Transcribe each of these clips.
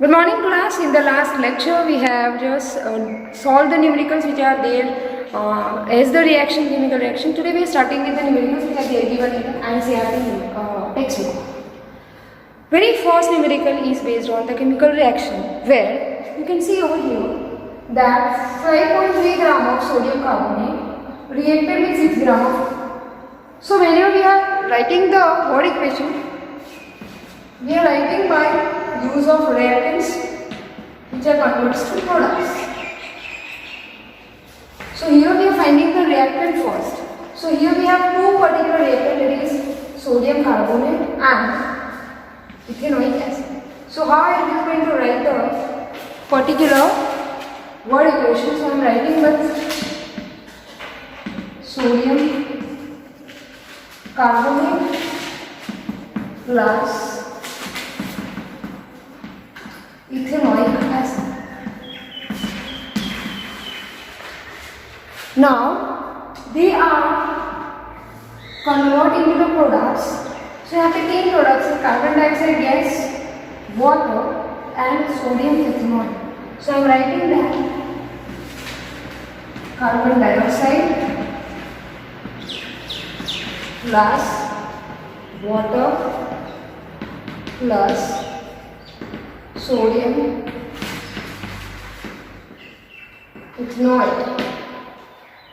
Good morning class. In the last lecture we have just solved the numericals which are there as the reaction, chemical reaction. Today we are starting with the numericals which are there given in the NCERT textbook. Very first numerical is based on the chemical reaction where you can see over here that 5.3 gram of sodium carbonate reacted with 6 gram of. So whenever we are writing the word equation, we are writing by use of reactants which are converted to products. So here we are finding the reactant first. So here we have two particular reactants, that is sodium carbonate and ethanoic acid. So how I am going to write the particular word equation? So I am writing with sodium carbonate plus ethanoic acid. Now they are converted into the products. So यहाँ पे तीन products हैं, carbon dioxide gas, water and sodium ethanol. So I am writing that carbon dioxide plus water plus sodium ethanol.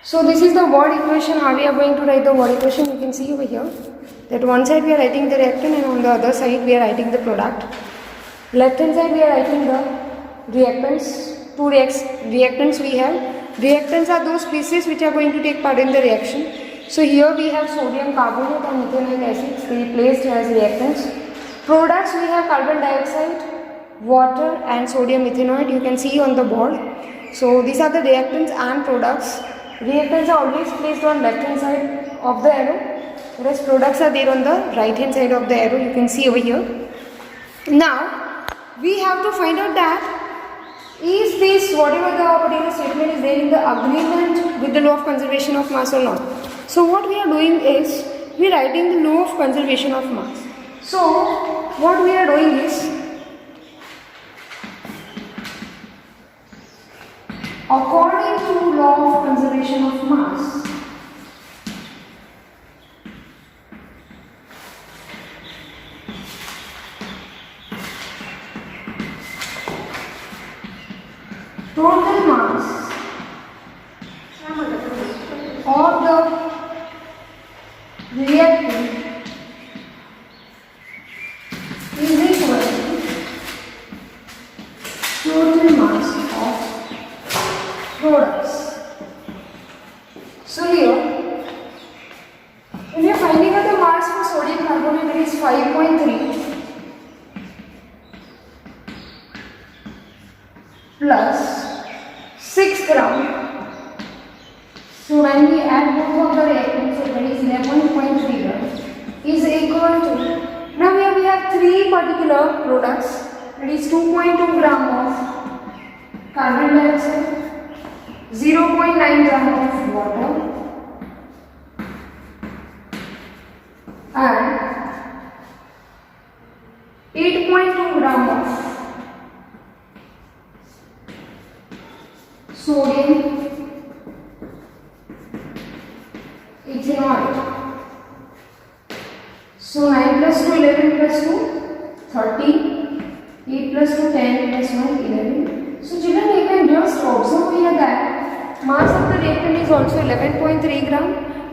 So this is the word equation. How we are going to write the word equation? You can see over here that one side we are writing the reactant and on the other side we are writing the product. Left hand side we are writing the reactants. Two reactants we have. Reactants are those species which are going to take part in the reaction. So here we have sodium carbonate and ethanoic acid placed as reactants. Products we have carbon dioxide, water and sodium ethanol. You can see on the board. So these are the reactants and products. Reactants are always placed on left hand side of the arrow, whereas products are there on the right hand side of the arrow. You can see over here. Now we have to find out that is this whatever the particular statement is there in the agreement with the law of conservation of mass or not. So what we are doing is we are writing the law of conservation of mass. So what we are doing is, according to law of conservation of mass, total mass of the reactant is equal to total mass of products. So here, when we are finding out the mass for sodium carbonate, it is 5.3 plus 6 gram. So when we add both of the reactants, so that is 11.3 gram is equal to, now here we have three particular products, that is 2.2 gram of carbon dioxide, 0.9 gram of water and 8.2 gram of sodium ethanol. So 9 plus 2, 11 plus 2, 13, 8 plus 2, 10 plus 1, 11. So children, you can just observe here that mass of the reactant is also 11.3 gram,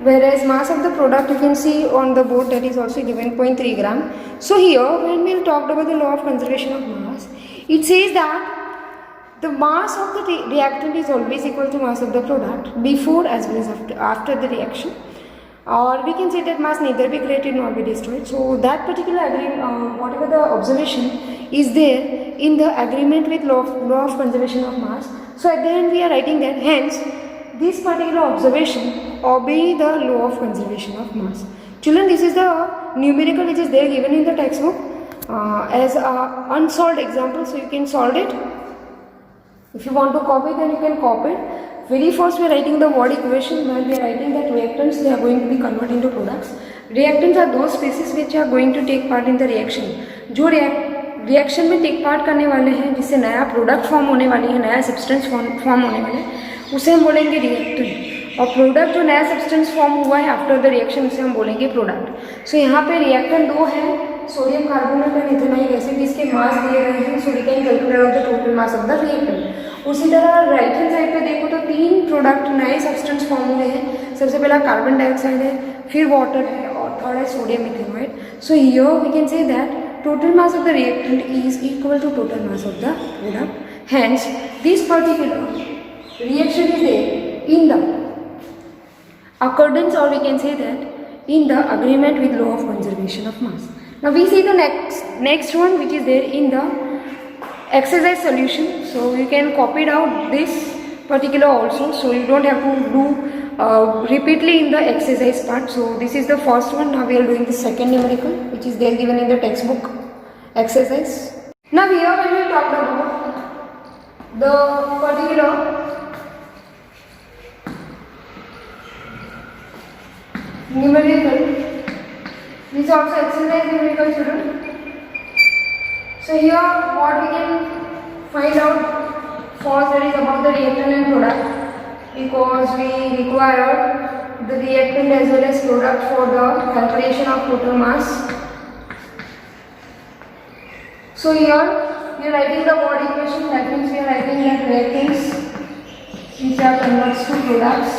whereas mass of the product you can see on the board, that is also 11.3 gram. So here when we talked about the law of conservation of mass, it says that the mass of the reactant is always equal to mass of the product before as well as after the reaction, or we can say that mass neither be created nor be destroyed. So that particular whatever the observation is there in the agreement with law of conservation of mass. So at the end we are writing that hence this particular observation obey the law of conservation of mass. Children, this is the numerical which is there given in the textbook as a unsolved example, so you can solve it. If you want to copy, then you can copy it. Very first we are writing the word equation where we are writing that reactants, they are going to be converted into products. Reactants are those species which are going to take part in the reaction. जो reaction में take part करने वाले हैं, जिससे नया product form होने वाली है, नया सब्सटेंस फॉर्म होने वाला है, उसे हम बोलेंगे रिएक्टेंट। और प्रोडक्ट जो नया सब्सटेंस फॉर्म हुआ है आफ्टर द रिएक्शन, उसे हम बोलेंगे प्रोडक्ट। सो यहाँ पे रिएक्टेंट दो है, sodium carbonate and ethanoic acid. इसके मास दिए गए हैं, so we can calculate the total mass of the reactant. उसी तरह राइट हैंड साइड पे देखो तो तीन प्रोडक्ट नए सब्सटेंस फॉर्म हुए हैं। सबसे पहला कार्बन डाइऑक्साइड है, फिर वाटर है, और थर्ड है sodium ethanoate. So here we can say that total mass of the reactant is equal to total mass of the product. Hence, this particular reaction is there in the accordance, or we can say that in the agreement with law of conservation of mass. Now we see the next one, which is there in the exercise solution. So you can copy it out this particular also, so you don't have to do repeatedly in the exercise part. So this is the first one. Now we are doing the second numerical, which is there given in the textbook exercise. Now here we will talk about the particular numerical. This is also exercise numerical, children. So here what we can find out first, that is about the reactant and product, because we require the reactant as well as product for the calculation of total mass. So here we are writing the word equation, that means we are writing that reactants which are converts to products.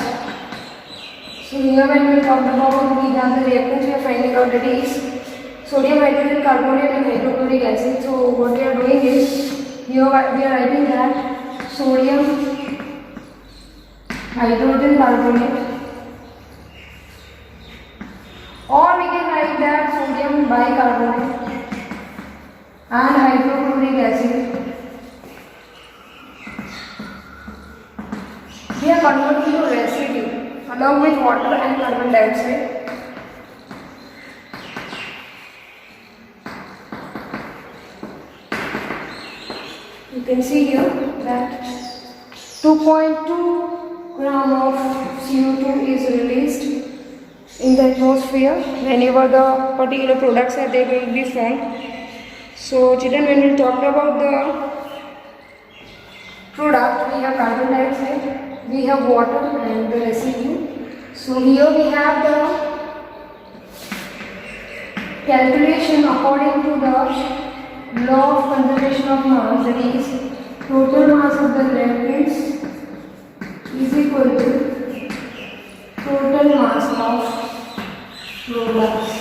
So here when we talk about we have the reactants, we are finding out that is sodium hydrogen carbonate and hydrochloric acid. So what we are doing is here we are writing that sodium hydrogen carbonate, or we can write that sodium bicarbonate and hydrochloric acid. We are converting to residue along with water and carbon dioxide. You can see here that 2.2 gram of CO2 is released in the atmosphere whenever the particular products are they will be formed. So children, when we talked about the product, we have carbon dioxide, we have water and the residue. So here we have the calculation according to the law of conservation of mass, that is total mass of the reactants is equal to total mass of products.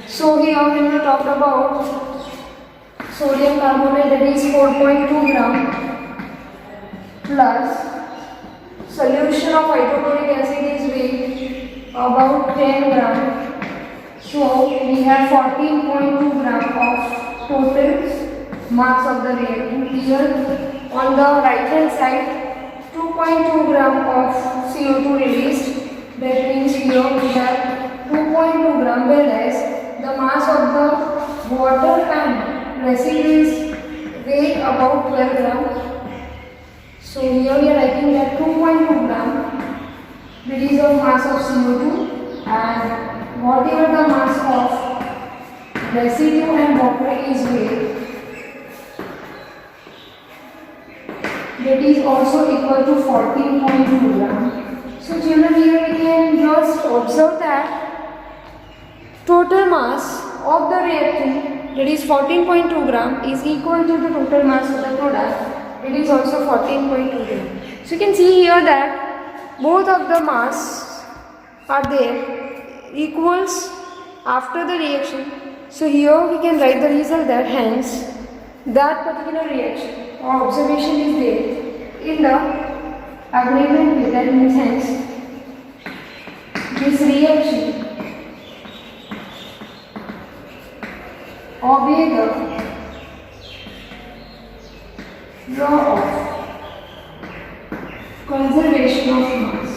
So here when we talked about sodium carbonate, that is 4.2 gram plus solution of hydrochloric acid is weighed about 10 gram. So we have 14.2 gram of total mass of the reactant. Here on the right hand side 2.2 gram of CO2 released, that means here we have 2.2 gram, whereas the mass of the water and residue is weighed about 12 gram. So here we are writing that 2.2 gram release of mass of CO2, and whatever the mass of residue and water is weighed, that is also equal to 14.2 gram. So children, here we can just observe that total mass of the reactant, that is 14.2 gram, is equal to the total mass of the product, it is also 14.2 gram. So you can see here that both of the mass are there equals after the reaction. So here we can write the result that hence that particular reaction or observation is there in the agreement with, that means hence this reaction obey the law of conservation of mass.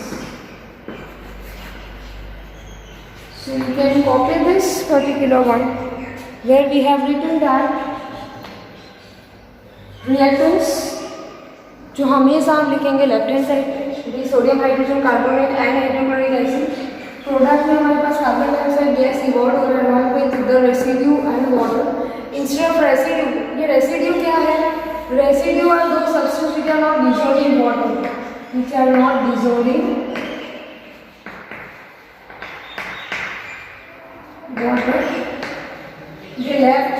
So you can copy this particular one where we have written that reactants जो हमेशा हम लिखेंगे left hand side पे, sodium hydrogen carbonate and hydrochloric acid, product में हमारे पास carbon dioxide gas evolve हो रहा है along with the residue and water. Instead of residue, ये residue क्या है? Residue are those substances which are not dissolving water, which are not dissolving water. They left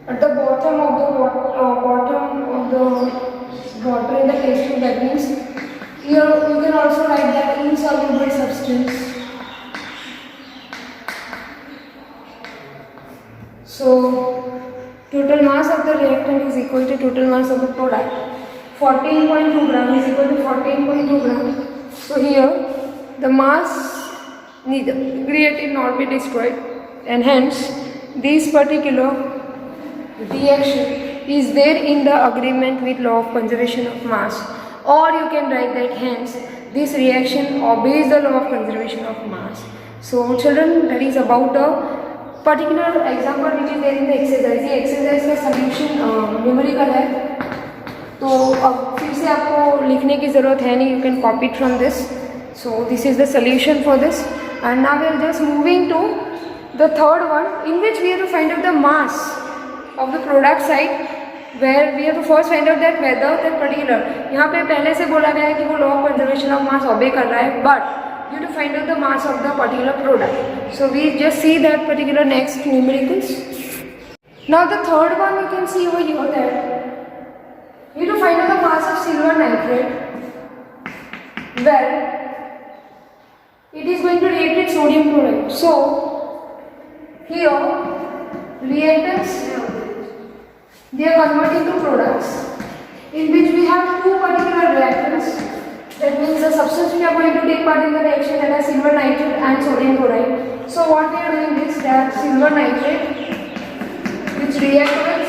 at the bottom of the water in the test tube. That means here you can also write that insoluble substance. So total mass of the reactant is equal to total mass of the product. 14.2 gram is equal to 14.2 gram. So here the mass neither reactant not be destroyed, and hence this particular reaction is there in the agreement with law of conservation of mass. Or you can write that hence this reaction obeys the law of conservation of mass. So children, that is about a particular example which is there in the exercise. ये exercise का solution numerical है, तो अब फिर से आपको लिखने की ज़रूरत है नहीं, you can copy it from this. So this is the solution for this, and now we are just moving to the third one, in which we have to find out the mass of the product side, where we have to first find out that whether that particular, यहाँ पे पहले से बोला गया है कि वो law of conservation of mass obey कर रहा है, but you have to find out the mass of the particular product. So we just see that particular next numericals. Now the third one you can see over here that you have to find out the mass of silver nitrate, where it is going to react with sodium chloride. So here reactants, they are converting to products in which we have two particular reactants. That means the substance we are going to take part in the reaction, that is silver nitrate and sodium chloride. So what we are doing is that silver nitrate which react with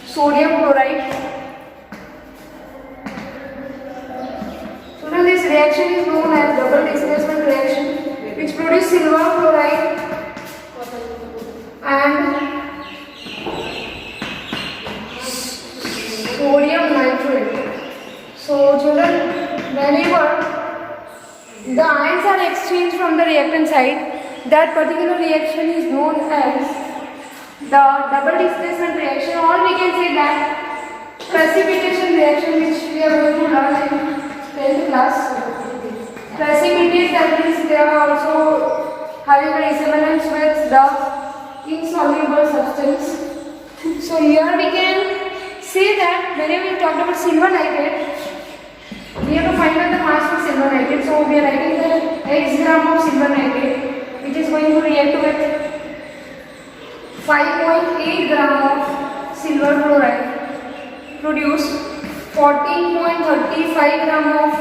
sodium chloride. So now this reaction is known as double displacement reaction, which produce silver chloride and sodium nitrate. So children, whenever the ions are exchanged from the reactant side, that particular reaction is known as the double displacement reaction, or we can say that precipitation reaction, which we are going to learn in 10th class. Precipitate, that means they are also having a resemblance with the insoluble substance. So here we can say that whenever we talked about silver nitrate, we have to find out the mass of silver nitrate. So we are writing the x gram of silver nitrate, which is going to react with 5.8 gram of silver chloride, produce 14.35 gram of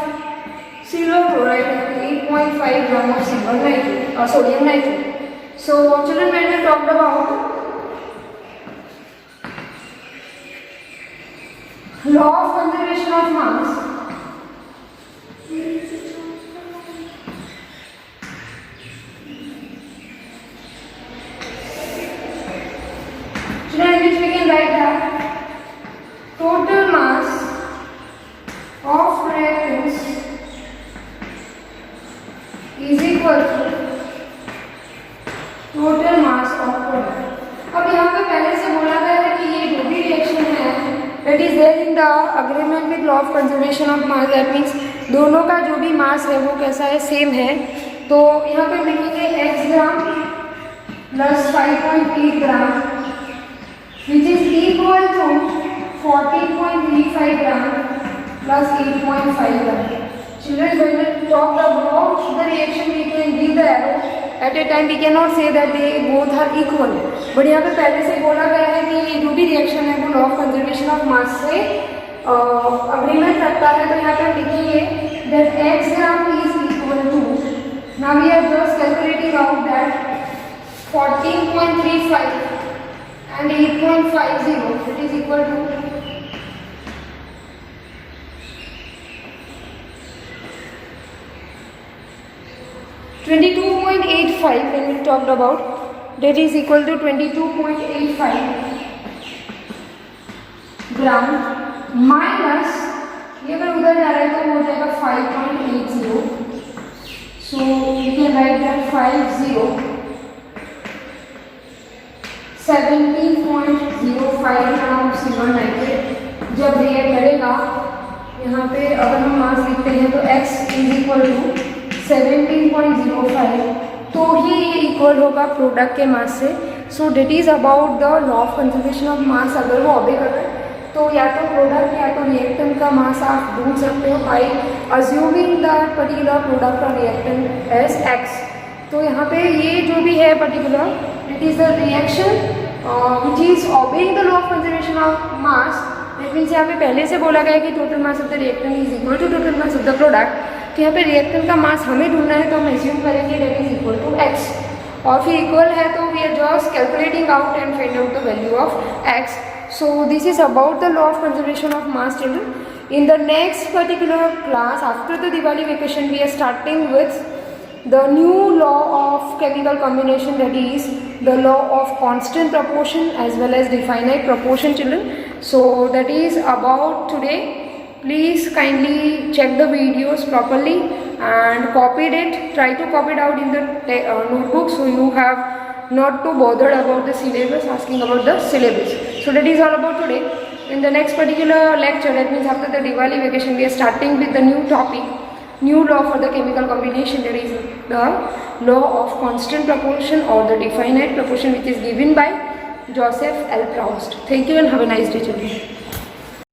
silver chloride and 8.5 gram of silver nitrate or sodium nitrate. So children, when we talked about law of conservation of mass, in which we can write that total mass of reactants is equal to total mass of product. अब यहाँ पे पहले से बोला गया है कि ये जो भी रिएक्शन है that is there in the agreement with law of conservation of mass, that means दोनों का जो भी मास है वो कैसा है, सेम है. तो यहाँ पे लिखेंगे x gram plus 5.8 gram which is equal to 14.35 gram plus 8.5 gram. Children, when we talk about the reaction, we can give the arrow. At a time we cannot say that they both are equal. But यहाँ पे पहले से बोला गया है कि ये जो भी रिएक्शन है वो लॉ ऑफ कंजर्वेशन ऑफ मास से अग्रीमेंट रखता है. तो यहाँ पे लिखेंगे that x gram is equal to, now we are just calculating out that 14.35 and 8.50, it is equal to 22.85 when we talked about, that is equal to 22.85 gram minus, ये अगर उधर जा रहा है तो हो जाएगा 5.80. So you can write that 50 17.05 gram silver nitrate जब रिएक्ट करेगा, यहाँ पे अगर हम मास लिखते हैं तो x इज इक्वल टू 17.05, तो ही ये इक्वल होगा प्रोडक्ट के मास से. So that is about the law of conservation of mass. अगर वो ऑबे कर रहे हैं तो या तो प्रोडक्ट या तो रिएक्टेंट का मास आप ढूंढ सकते हो by assuming that particular product और रिएक्टेंट एज x. तो यहाँ पे ये जो भी है particular, it is the reaction which is obeying the law of conservation of mass. That means यहाँ पे पहले से बोला गया कि total mass of the reactant is equal to total mass of the product. तो यहाँ पे रिएक्टेंट का मास हमें ढूंढना है, तो हम एज्यूम करेंगे that is equal to x. और फिर इक्वल है तो we are just calculating out and find out the value of x. So this is about the law of conservation of mass children. In the next particular class after the Diwali vacation, we are starting with the new law of chemical combination, that is the law of constant proportion as well as definite proportion children. So that is about today. Please kindly check the videos properly and copied it. Try to copy it out in the notebook, so you have not to bother about the syllabus, asking about the syllabus. So that is all about today. In the next particular lecture, that means after the Diwali vacation, we are starting with the new topic, new law for the chemical combination, that is the law of constant proportion or the definite proportion, which is given by Joseph L. Proust. Thank you and have a nice day children.